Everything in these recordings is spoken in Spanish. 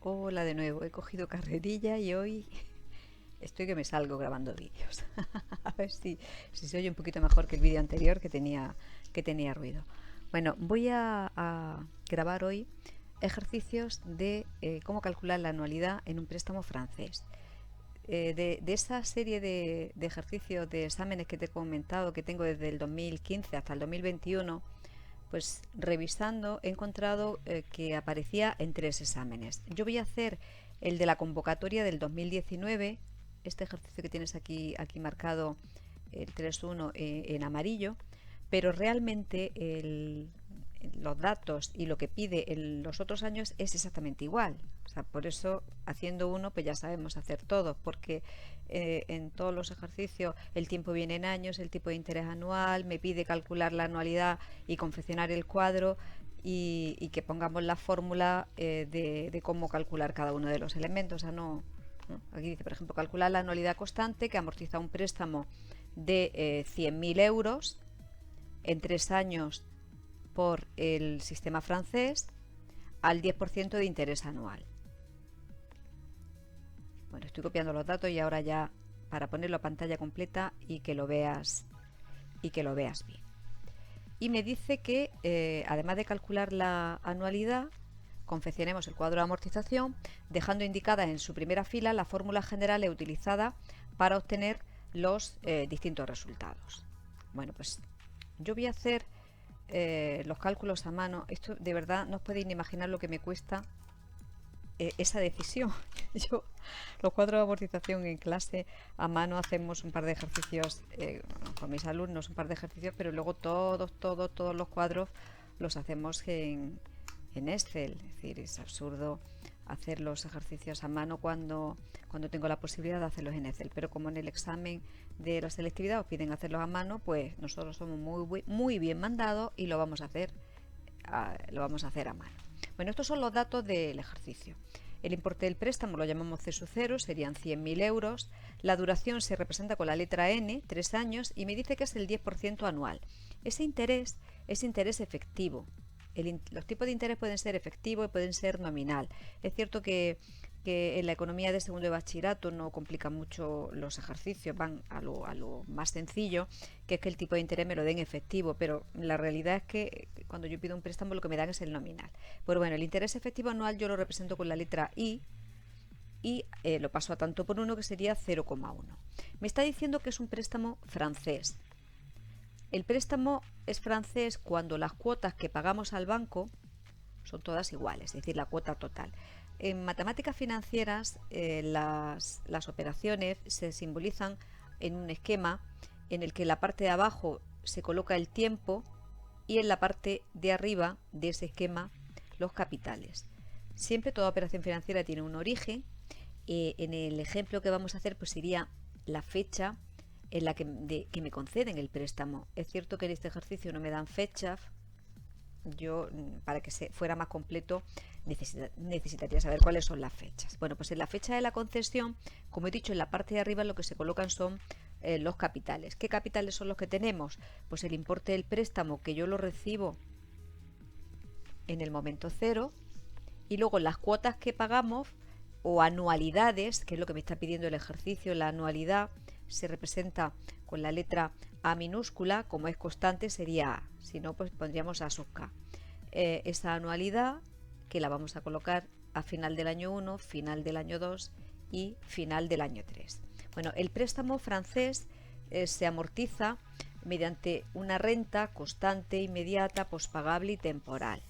Hola de nuevo, he cogido carrerilla y hoy estoy que me salgo grabando vídeos. A ver si se oye un poquito mejor que el vídeo anterior que tenía ruido. Bueno, voy a grabar hoy ejercicios de cómo calcular la anualidad en un préstamo francés. De esa serie de ejercicios de exámenes que te he comentado que tengo desde el 2015 hasta el 2021, pues revisando he encontrado que aparecía en tres exámenes. Yo voy a hacer el de la convocatoria del 2019, este ejercicio que tienes aquí marcado, el 3.1 en amarillo, pero realmente los datos y lo que pide en los otros años es exactamente igual. O sea, por eso haciendo uno pues ya sabemos hacer todo, porque en todos los ejercicios el tiempo viene en años, el tipo de interés anual, me pide calcular la anualidad y confeccionar el cuadro y que pongamos la fórmula de cómo calcular cada uno de los elementos. O sea, no. Aquí dice, por ejemplo, calcular la anualidad constante que amortiza un préstamo de 100.000 euros en 3 años por el sistema francés al 10% de interés anual. Bueno, estoy copiando los datos y ahora ya para ponerlo a pantalla completa y que lo veas bien. Y me dice que además de calcular la anualidad, confeccionemos el cuadro de amortización dejando indicada en su primera fila la fórmula general utilizada para obtener los distintos resultados. Bueno, pues yo voy a hacer los cálculos a mano. Esto de verdad no os podéis ni imaginar lo que me cuesta esa decisión. Yo los cuadros de amortización en clase a mano hacemos un par de ejercicios con mis alumnos, un par de ejercicios, pero luego todos los cuadros los hacemos en Excel. Es decir, es absurdo hacer los ejercicios a mano cuando tengo la posibilidad de hacerlos en Excel, pero como en el examen de la selectividad os piden hacerlos a mano, pues nosotros somos muy bien mandados y lo vamos a hacer a mano. Bueno, estos son los datos del ejercicio. El importe del préstamo lo llamamos C sub 0, serían 100.000 euros. La duración se representa con la letra N, 3 años, y me dice que es el 10% anual. Ese interés es interés efectivo. Los tipos de interés pueden ser efectivo y pueden ser nominal. Es cierto que en la economía de segundo de bachillerato no complica mucho los ejercicios, van a lo más sencillo, que es que el tipo de interés me lo den efectivo, pero la realidad es que cuando yo pido un préstamo lo que me dan es el nominal. Pues bueno, el interés efectivo anual yo lo represento con la letra I y lo paso a tanto por uno, que sería 0,1. Me está diciendo que es un préstamo francés. El préstamo es francés cuando las cuotas que pagamos al banco son todas iguales, es decir, la cuota total. En matemáticas financieras las operaciones se simbolizan en un esquema en el que en la parte de abajo se coloca el tiempo y en la parte de arriba de ese esquema los capitales. Siempre toda operación financiera tiene un origen. En el ejemplo que vamos a hacer pues sería la fecha en la que me conceden el préstamo. Es cierto que en este ejercicio no me dan fechas. Yo, para que fuera más completo, necesitaría saber cuáles son las fechas. Bueno, pues en la fecha de la concesión, como he dicho, en la parte de arriba lo que se colocan son los capitales. ¿Qué capitales son los que tenemos? Pues el importe del préstamo, que yo lo recibo en el momento cero, y luego las cuotas que pagamos o anualidades, que es lo que me está pidiendo el ejercicio. La anualidad se representa con la letra A minúscula, como es constante sería A, si no pues pondríamos A sub K. Esa anualidad que la vamos a colocar a final del año 1, final del año 2 y final del año 3. Bueno, el préstamo francés se amortiza mediante una renta constante, inmediata, pospagable y temporal.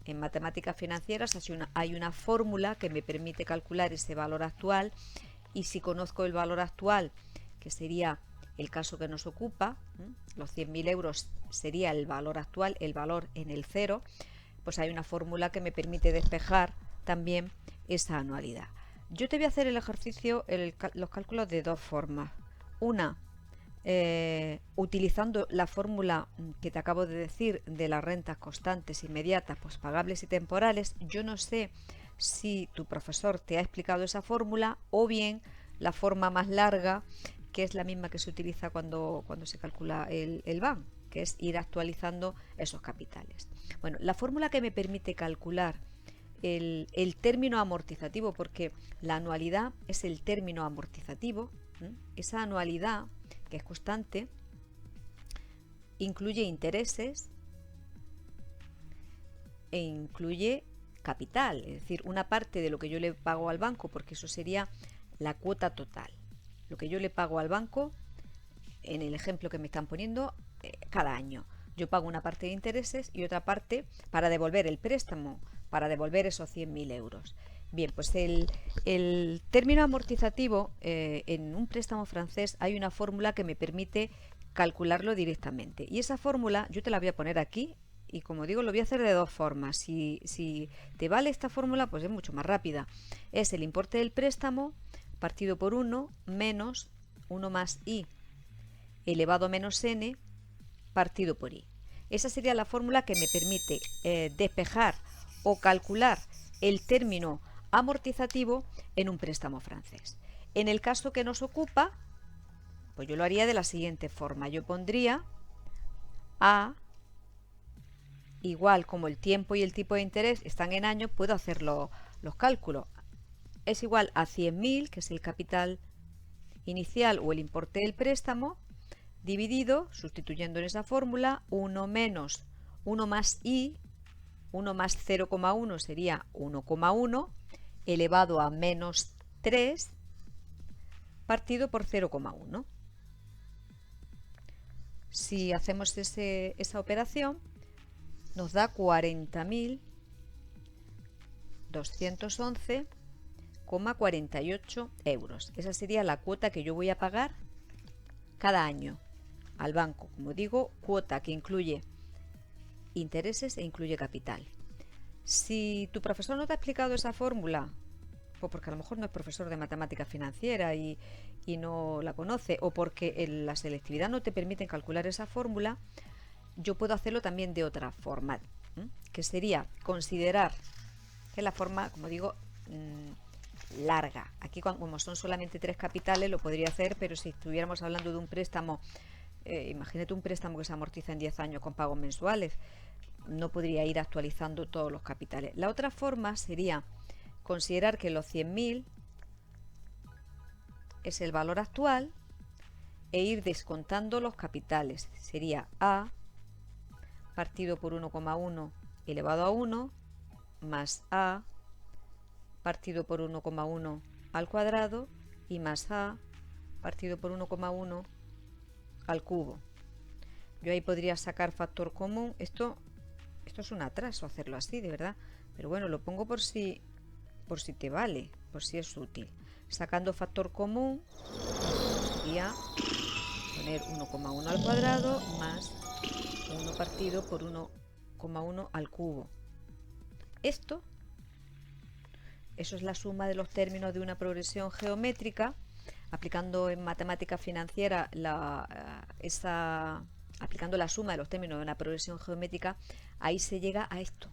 En matemáticas financieras hay una fórmula que me permite calcular ese valor actual, y si conozco el valor actual, que sería el caso que nos ocupa, los 100.000 euros sería el valor actual, el valor en el cero, pues hay una fórmula que me permite despejar también esa anualidad. Yo te voy a hacer el ejercicio, los cálculos de dos formas. Una, utilizando la fórmula que te acabo de decir de las rentas constantes, inmediatas, pospagables y temporales. Yo no sé si tu profesor te ha explicado esa fórmula o bien la forma más larga, que es la misma que se utiliza cuando se calcula el BAN, que es ir actualizando esos capitales. Bueno, la fórmula que me permite calcular el término amortizativo, porque la anualidad es el término amortizativo. Esa anualidad, que es constante, incluye intereses e incluye capital, es decir, una parte de lo que yo le pago al banco, porque eso sería la cuota total. Lo que yo le pago al banco, en el ejemplo que me están poniendo, cada año. Yo pago una parte de intereses y otra parte para devolver el préstamo, para devolver esos 100.000 euros. Bien, pues el término amortizativo, en un préstamo francés hay una fórmula que me permite calcularlo directamente. Y esa fórmula yo te la voy a poner aquí. Y como digo, lo voy a hacer de dos formas. Si te vale esta fórmula, pues es mucho más rápida. Es el importe del préstamo partido por 1 menos 1 más i elevado a menos n partido por i. Esa sería la fórmula que me permite despejar o calcular el término amortizativo en un préstamo francés. En el caso que nos ocupa, pues yo lo haría de la siguiente forma. Yo pondría a igual, como el tiempo y el tipo de interés están en años, puedo hacer los cálculos. Es igual a 100.000, que es el capital inicial o el importe del préstamo, dividido, sustituyendo en esa fórmula, 1 menos 1 más i, 1 más 0,1 sería 1,1, elevado a menos 3, partido por 0,1. Si hacemos esa operación, nos da 40.211,48 euros. Esa sería la cuota que yo voy a pagar cada año al banco. Como digo, cuota que incluye intereses e incluye capital. Si tu profesor no te ha explicado esa fórmula, pues porque a lo mejor no es profesor de matemática financiera y no la conoce, o porque en la selectividad no te permiten calcular esa fórmula, yo puedo hacerlo también de otra forma, que sería considerar que la forma, como digo, larga. Aquí, como son solamente 3 capitales, lo podría hacer, pero si estuviéramos hablando de un préstamo, imagínate un préstamo que se amortiza en 10 años con pagos mensuales, no podría ir actualizando todos los capitales. La otra forma sería considerar que los 100.000 es el valor actual e ir descontando los capitales. Sería a partido por 1,1 elevado a 1 más a partido por 1,1 al cuadrado y más a partido por 1,1 al cubo. Yo ahí podría sacar factor común. Esto es un atraso hacerlo así, de verdad, pero bueno, lo pongo por si te vale, por si es útil. Sacando factor común, voy a poner 1,1 al cuadrado más 1 partido por 1,1 al cubo. Eso es la suma de los términos de una progresión geométrica. Aplicando en matemática financiera aplicando la suma de los términos de una progresión geométrica, ahí se llega a esto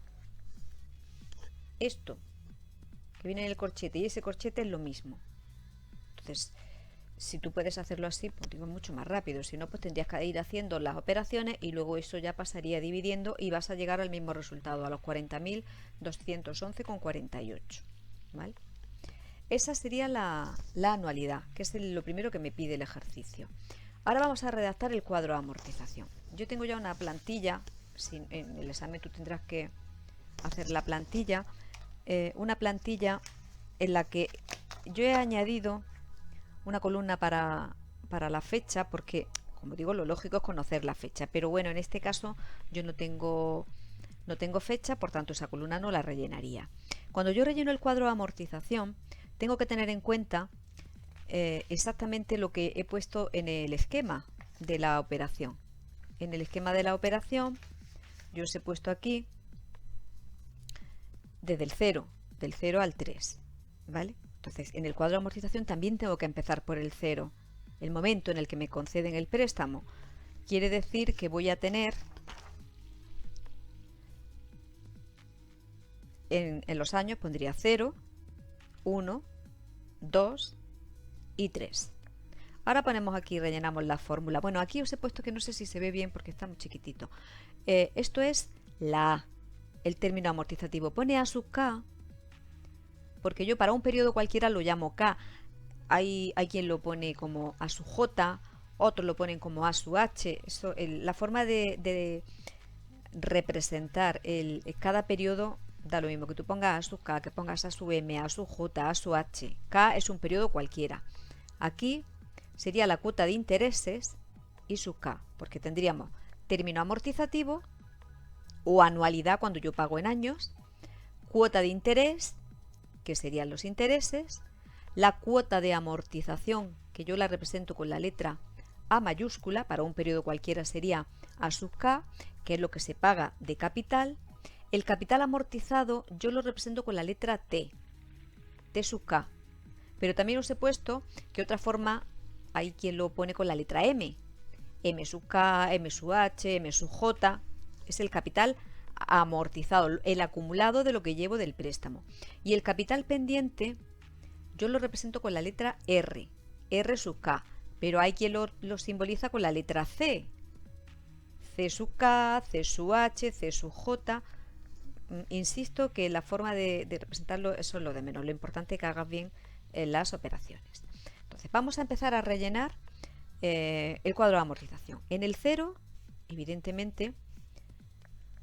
que viene en el corchete, y ese corchete es lo mismo. Entonces, si tú puedes hacerlo así, pues digo, mucho más rápido. Si no, pues tendrías que ir haciendo las operaciones y luego eso ya pasaría dividiendo y vas a llegar al mismo resultado, a los 40.211,48, ¿vale? Esa sería la anualidad, que es lo primero que me pide el ejercicio. Ahora vamos a redactar el cuadro de amortización. Yo tengo ya una plantilla, en el examen tú tendrás que hacer la plantilla, una plantilla en la que yo he añadido una columna para la fecha, porque, como digo, lo lógico es conocer la fecha, pero bueno, en este caso yo no tengo fecha, por tanto esa columna no la rellenaría. Cuando yo relleno el cuadro de amortización, tengo que tener en cuenta exactamente lo que he puesto en el esquema de la operación. En el esquema de la operación yo os he puesto aquí desde el 0, del 0 al 3, ¿vale? Entonces, en el cuadro de amortización también tengo que empezar por el 0. El momento en el que me conceden el préstamo quiere decir que voy a tener en los años, pondría 0, 1, 2 y 3. Ahora ponemos aquí, rellenamos la fórmula. Bueno, aquí os he puesto que no sé si se ve bien porque está muy chiquitito. Esto es la A, el término amortizativo. Pone A sub K porque yo para un periodo cualquiera lo llamo K. Hay quien lo pone como A sub J, otros lo ponen como A sub H. La forma de representar cada periodo da lo mismo, que tú pongas A sub K, que pongas A sub M, A sub J, A sub H. K es un periodo cualquiera. Aquí sería la cuota de intereses y sub K, porque tendríamos término amortizativo o anualidad cuando yo pago en años, cuota de interés, que serían los intereses, la cuota de amortización, que yo la represento con la letra A mayúscula, para un periodo cualquiera sería A sub K, que es lo que se paga de capital. El capital amortizado yo lo represento con la letra T, T sub K. Pero también os he puesto que otra forma hay quien lo pone con la letra M, M sub K, M sub H, M sub J. Es el capital amortizado, el acumulado de lo que llevo del préstamo. Y el capital pendiente yo lo represento con la letra R, R sub K, pero hay quien lo simboliza con la letra C, C sub K, C sub H, C sub J. Insisto que la forma de representarlo, eso es lo de menos, lo importante es que hagas bien las operaciones. Entonces vamos a empezar a rellenar el cuadro de amortización. En el 0, evidentemente,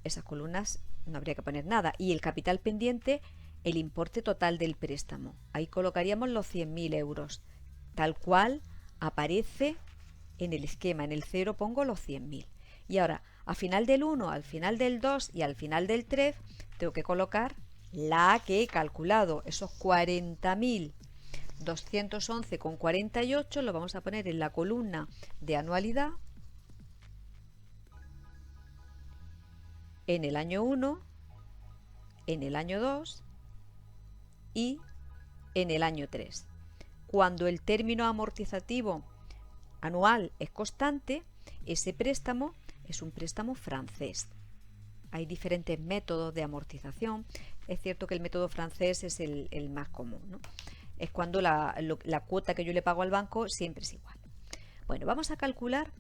esas columnas no habría que poner nada. Y el capital pendiente, el importe total del préstamo. Ahí colocaríamos los 100.000 euros, tal cual aparece en el esquema. En el 0 pongo los 100.000. Y ahora, al final del 1, al final del 2 y al final del 3, tengo que colocar la que he calculado, esos 40.211,48, lo vamos a poner en la columna de anualidad, en el año 1, en el año 2 y en el año 3. Cuando el término amortizativo anual es constante, ese préstamo es un préstamo francés. Hay diferentes métodos de amortización. Es cierto que el método francés es el más común, ¿no? Es cuando la cuota que yo le pago al banco siempre es igual. Bueno, vamos a calcular,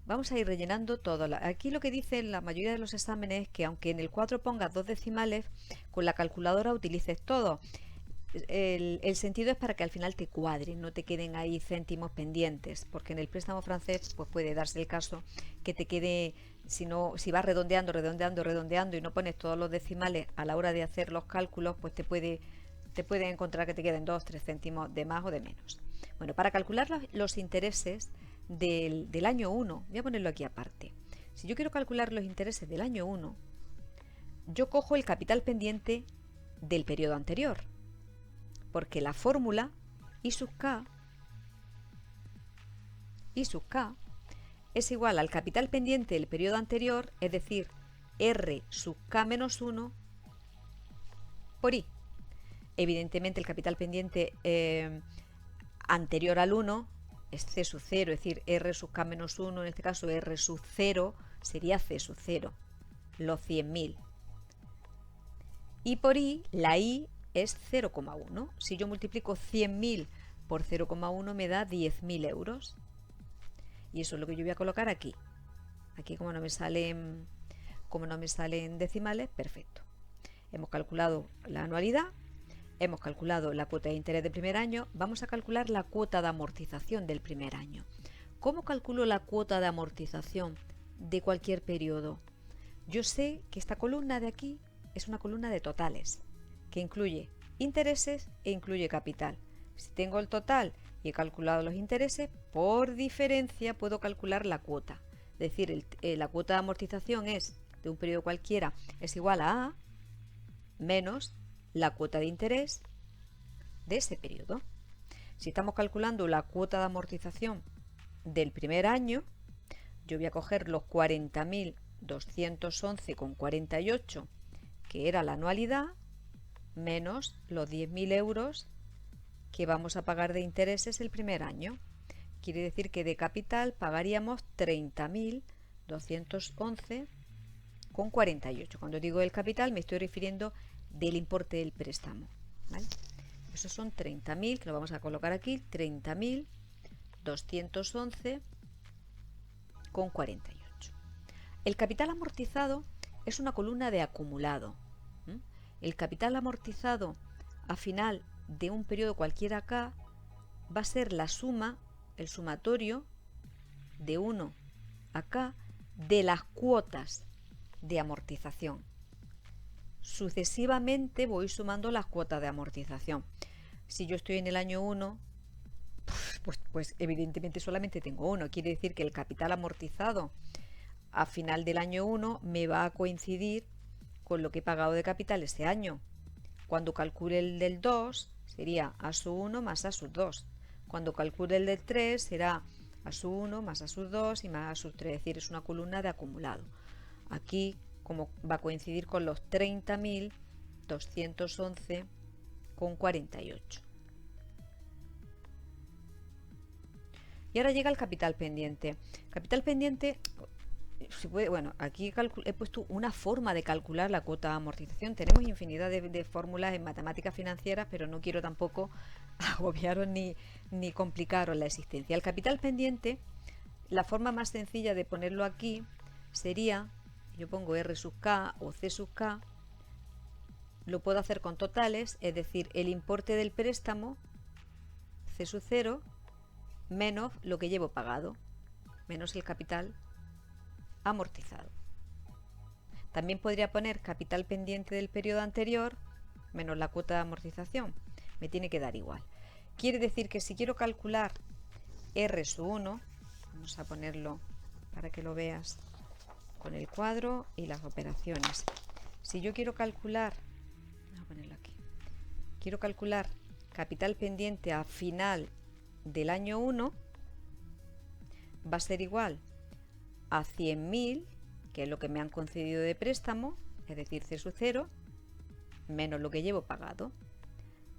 vamos a ir rellenando todo. Aquí lo que dice en la mayoría de los exámenes es que aunque en el cuadro pongas 2 decimales, con la calculadora utilices todo. El sentido es para que al final te cuadre, no te queden ahí céntimos pendientes, porque en el préstamo francés pues puede darse el caso que te quede, si vas redondeando y no pones todos los decimales a la hora de hacer los cálculos, pues te puede encontrar que te queden 2-3 céntimos de más o de menos. Bueno, para calcular los intereses del año 1, voy a ponerlo aquí aparte. Si yo quiero calcular los intereses del año 1, yo cojo el capital pendiente del periodo anterior, porque la fórmula I sub K es igual al capital pendiente del periodo anterior, es decir, R sub K menos 1 por I. Evidentemente el capital pendiente anterior al 1 es C sub 0, es decir, R sub K menos 1, en este caso R sub 0 sería C sub 0, los 100.000. Y por I, la I es 0,1. Si yo multiplico 100.000 por 0,1 me da 10.000 euros. Y eso es lo que yo voy a colocar aquí. Aquí como no me salen decimales, perfecto. Hemos calculado la anualidad, hemos calculado la cuota de interés del primer año, vamos a calcular la cuota de amortización del primer año. ¿Cómo calculo la cuota de amortización de cualquier periodo? Yo sé que esta columna de aquí es una columna de totales, que incluye intereses e incluye capital. Si tengo el total y he calculado los intereses, por diferencia puedo calcular la cuota. Es decir, la cuota de amortización de un periodo cualquiera es igual a A menos la cuota de interés de ese periodo. Si estamos calculando la cuota de amortización del primer año, yo voy a coger los 40.211,48, que era la anualidad, menos los 10.000 euros que vamos a pagar de intereses el primer año. Quiere decir que de capital pagaríamos 30.211,48. Cuando digo el capital me estoy refiriendo del importe del préstamo, ¿vale? Esos son 30.000, que lo vamos a colocar aquí, 30.211,48. El capital amortizado es una columna de acumulado. El capital amortizado a final de un periodo cualquiera K va a ser la suma, el sumatorio de 1 a K de las cuotas de amortización. Sucesivamente voy sumando las cuotas de amortización. Si yo estoy en el año 1, pues evidentemente solamente tengo 1. Quiere decir que el capital amortizado a final del año 1 me va a coincidir con lo que he pagado de capital ese año. Cuando calcule el del 2 sería A sub 1 más A sub 2. Cuando calcule el del 3 será A sub 1 más A sub 2 y más A sub 3. Es decir, es una columna de acumulado. Aquí como va a coincidir con los 30.211,48. Y ahora llega el capital pendiente. Capital pendiente, si puede, bueno, aquí he puesto una forma de calcular la cuota de amortización. Tenemos infinidad de fórmulas en matemáticas financieras, pero no quiero tampoco agobiaros ni complicaros la existencia. El capital pendiente, la forma más sencilla de ponerlo aquí sería, yo pongo R sub K o C sub K, lo puedo hacer con totales, es decir, el importe del préstamo, C sub 0, menos lo que llevo pagado, menos el capital amortizado. También podría poner capital pendiente del periodo anterior menos la cuota de amortización. Me tiene que dar igual. Quiere decir que si quiero calcular R sub 1, vamos a ponerlo para que lo veas con el cuadro y las operaciones. Si yo quiero calcular, vamos a ponerlo aquí, quiero calcular capital pendiente a final del año 1, va a ser igual a 100.000, que es lo que me han concedido de préstamo, es decir, C sub 0, menos lo que llevo pagado,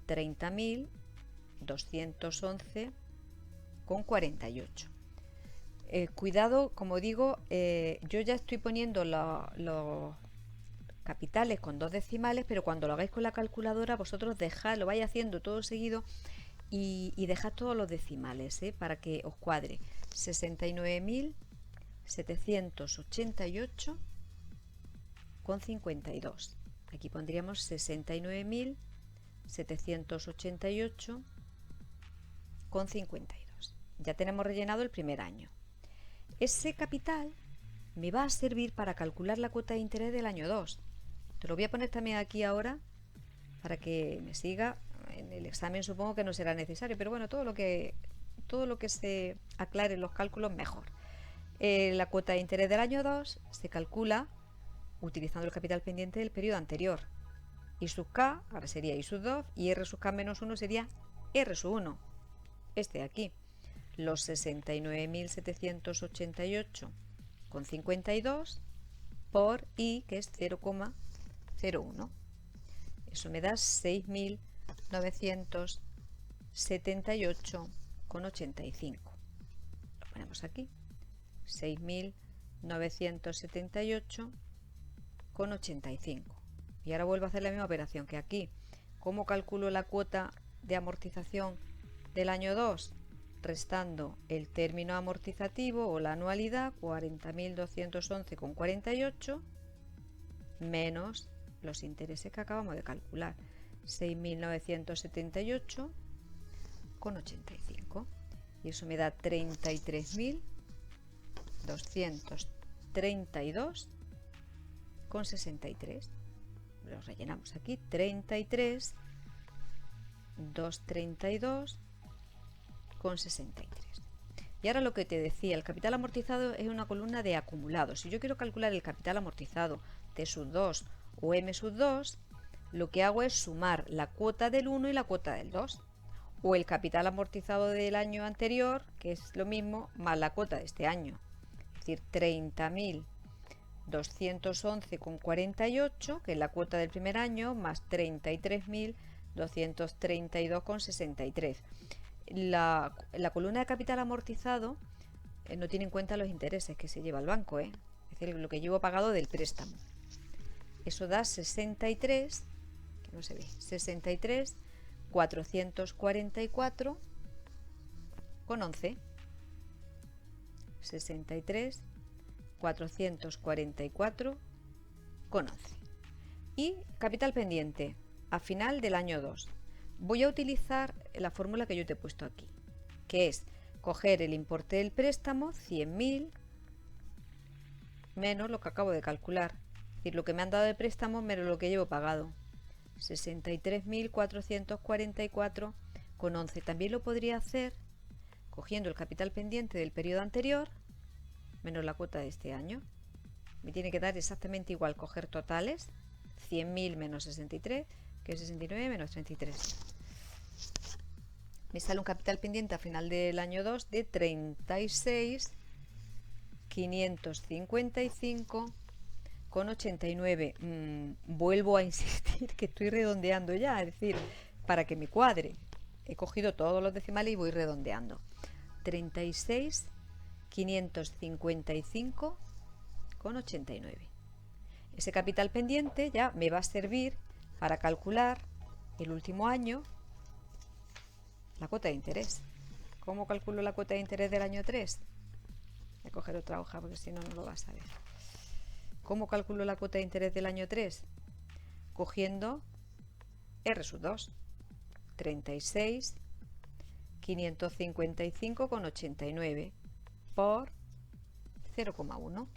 30.211,48. Cuidado, como digo, yo ya estoy poniendo los capitales con 2 decimales, pero cuando lo hagáis con la calculadora, vosotros dejad, lo vais haciendo todo seguido y dejad todos los decimales, para que os cuadre. 69.788,52. Aquí pondríamos 69.788,52. Ya tenemos rellenado el primer año. Ese capital me va a servir para calcular la cuota de interés del año 2. Te lo voy a poner también aquí ahora para que me siga. En el examen supongo que no será necesario, pero bueno, todo lo que se aclare en los cálculos mejor. La cuota de interés del año 2 se calcula utilizando el capital pendiente del periodo anterior. I sub K ahora sería I sub 2 y R sub K menos 1 sería R sub 1. Este de aquí. Los 69.788,52 por I, que es 0,01. Eso me da 6.978,85. Lo ponemos aquí. 6.978,85. Y ahora vuelvo a hacer la misma operación que aquí. ¿Cómo calculo la cuota de amortización del año 2? Restando el término amortizativo o la anualidad, 40.211,48, menos los intereses que acabamos de calcular, 6.978,85. Y eso me da 33.232,63. Lo rellenamos aquí, 33.232,63. Y ahora lo que te decía, el capital amortizado es una columna de acumulados. Si yo quiero calcular el capital amortizado T sub 2 o M sub 2, lo que hago es sumar la cuota del 1 y la cuota del 2. O el capital amortizado del año anterior, que es lo mismo, más la cuota de este año. Es decir, 30.211,48, que es la cuota del primer año, más 33.232,63. La columna de capital amortizado no tiene en cuenta los intereses que se lleva el banco, es decir, lo que llevo pagado del préstamo. Eso da 63, que no se ve, 63.444,11. 63.444,11. Y capital pendiente a final del año 2. voy a utilizar la fórmula que yo te he puesto aquí, que es coger el importe del préstamo, 100.000, menos lo que acabo de calcular. Es decir, lo que me han dado de préstamo menos lo que llevo pagado. 63.444,11. También lo podría hacer cogiendo el capital pendiente del periodo anterior menos la cuota de este año. Me tiene que dar exactamente igual coger totales. 100.000 menos 63, que es 69 menos 33. Me sale un capital pendiente a final del año 2 de 36.555,89. Vuelvo a insistir que estoy redondeando ya, es decir, para que me cuadre. He cogido todos los decimales y voy redondeando. 36.555,89. Ese capital pendiente ya me va a servir para calcular el último año la cuota de interés. ¿Cómo calculo la cuota de interés del año 3? Voy a coger otra hoja porque si no, no lo vas a ver. ¿Cómo calculo la cuota de interés del año 3? Cogiendo R sub 2. 36.555,89 por 0,1.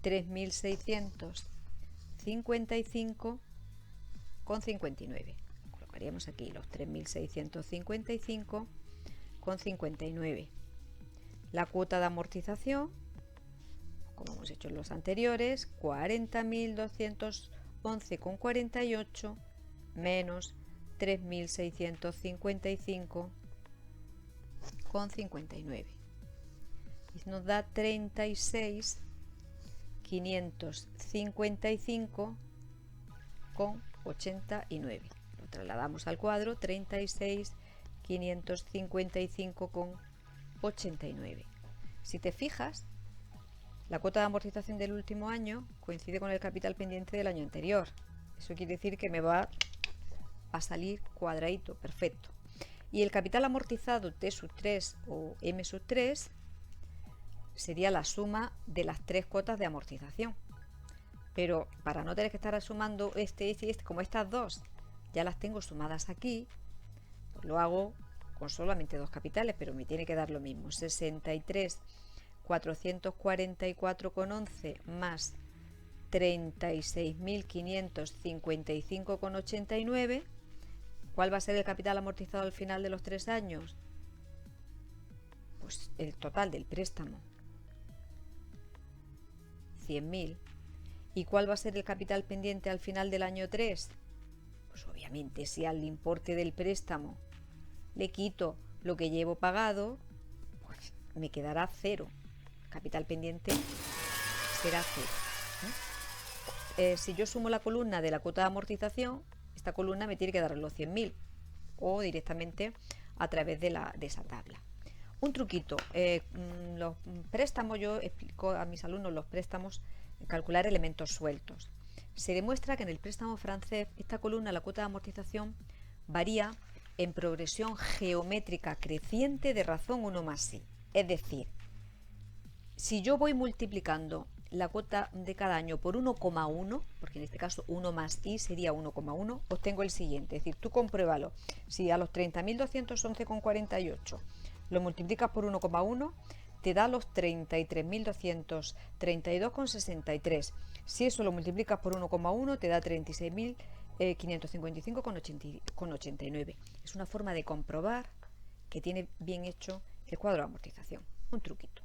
3.655,59. Colocaríamos aquí los 3.655,59. La cuota de amortización, como hemos hecho en los anteriores, 40.211,48 menos 3.655,59. Y nos da 36.555,89. Lo trasladamos al cuadro, 36.555,89. Si te fijas, la cuota de amortización del último año coincide con el capital pendiente del año anterior. Eso quiere decir que me va a salir cuadradito, perfecto. Y el capital amortizado T sub 3 o M sub 3 sería la suma de las tres cuotas de amortización. Pero para no tener que estar sumando este y este, como estas dos ya las tengo sumadas aquí, pues lo hago con solamente dos capitales, pero me tiene que dar lo mismo. 63.444,11 más 36.555,89. ¿Cuál va a ser el capital amortizado al final de los 3 años? Pues el total del préstamo, 100.000. ¿Y cuál va a ser el capital pendiente al final del año 3? Pues obviamente si al importe del préstamo le quito lo que llevo pagado, pues me quedará cero. El capital pendiente será cero. Si yo sumo la columna de la cuota de amortización, esta columna me tiene que dar los 100.000 o directamente a través de esa tabla. Un truquito, los préstamos, yo explico a mis alumnos los préstamos, calcular elementos sueltos. Se demuestra que en el préstamo francés esta columna, la cuota de amortización, varía en progresión geométrica creciente de razón 1 más i. Es decir, si yo voy multiplicando la cuota de cada año por 1,1, porque en este caso 1 más i sería 1,1, obtengo el siguiente. Es decir, tú compruébalo. Si a los 30.211,48 lo multiplicas por 1,1, te da los 33.232,63. Si eso lo multiplicas por 1,1, te da 36.555,89. Es una forma de comprobar que tiene bien hecho el cuadro de amortización. Un truquito.